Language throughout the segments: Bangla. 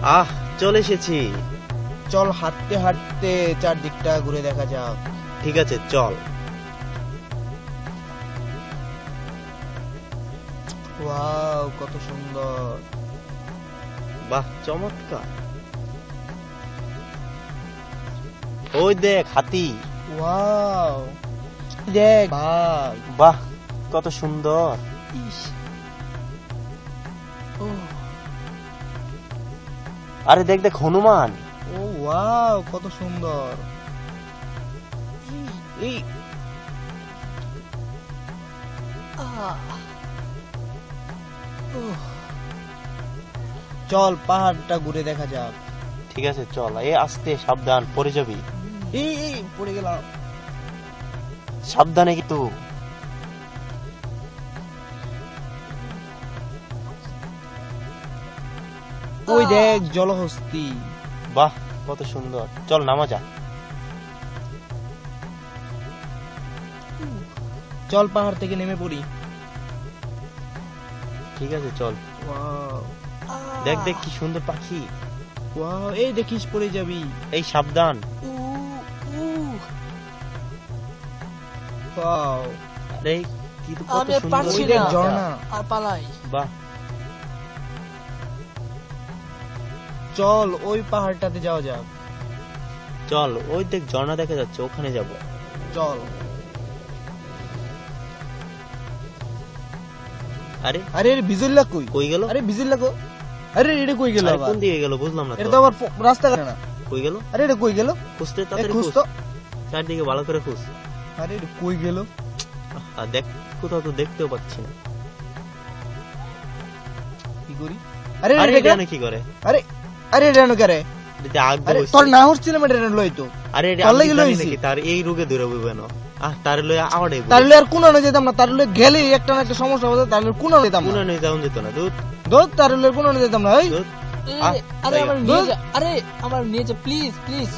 আহ, চলে এসেছি। চল হাঁটতে হাঁটতে চারদিকটা ঘুরে দেখা যাক। ঠিক আছে, চল। ওয়াও, কত সুন্দর। বাহ, চমৎকার। ওই দেখ, হাতি। ওয়াও, দেখ বাঘ। বাহ, কত সুন্দর। আরে দেখ দেখ, হনুমান। ও ওয়াও, কত সুন্দর। এই চল পাহাড়টা ঘুরে দেখা যাক। ঠিক আছে, চল। এ আস্তে, সাবধান, পড়ে যাবি। এই পড়ে গেলাম। সাবধানে কিন্তু। ওই দেখ জলহস্তি। বাহ, কত সুন্দর। চল, নামা যাক। চল পাহাড় থেকে নেমে পড়ি। ঠিক আছে, চল। ওয়াও দেখ দেখ, কি সুন্দর পাখি। ওয়াও, এই দেখিস পড়ে যাবি। এই সাবধান। ওয়াও, আরে কি তো কত আমি সুন্দর। পারছি ওই দেখ না। ঝর্ণা। আর পালাই। বাহ, চল ওই পাহাড়টাতে যাওয়া যাক। চল। ওই দেখ, ঝর্ণা দেখা যাচ্ছে, ওখানে যাব। চল। আরে আরে বিজুল্লা কই? কই গেল? আরে বিজুল্লা কই? আরে এটা কই গেল আরে আবার? কোন দিকে গেল বুঝলাম না এটা তো। তো আবার রাস্তা কাটে না। কই গেল? আরে এটা কই গেল? খুঁজতে এ তাড়াতাড়ি খুঁজ খুঁজ। তো। চারদিকে ভালো করে খুঁজ। আরে এটা কই গেল? আর দেখ, কোথাও তো দেখতেও পাচ্ছি না। কি করি? আরে আরে এটা এটা কি করে? আরে আরে এটা কেন করে? এটা আগ আরে বসছে। তোর না হচ্ছিলাম এটা লই তো। আরে এটা তোর আমি লাগি জানি লইছি। নাকি তার এই রোগে ধরে বইবে না। তার লই আওয়াড়ে তার লই আর কোন না যেতাম না। তার লই গেলে একটা না একটা সমস্যা হবে। তার লই কোন যেতাম কোন না। নেই যাওন যেত না। দুধ দোত তার লই কোন যেতাম না। এই দুধ। আরে তাই আমার না? নিয়ে যা, আরে আমার নিয়ে যা প্লিজ প্লিজ।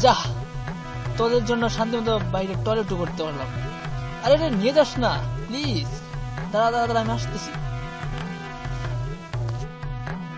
যা, তোদের জন্য শান্তি মতো বাইরে টয়লেট করতে পারলাম। আরে নিয়ে যাস না প্লিজ। দাঁড়া দাঁড়া দাঁড়া, আমি আসতেছি।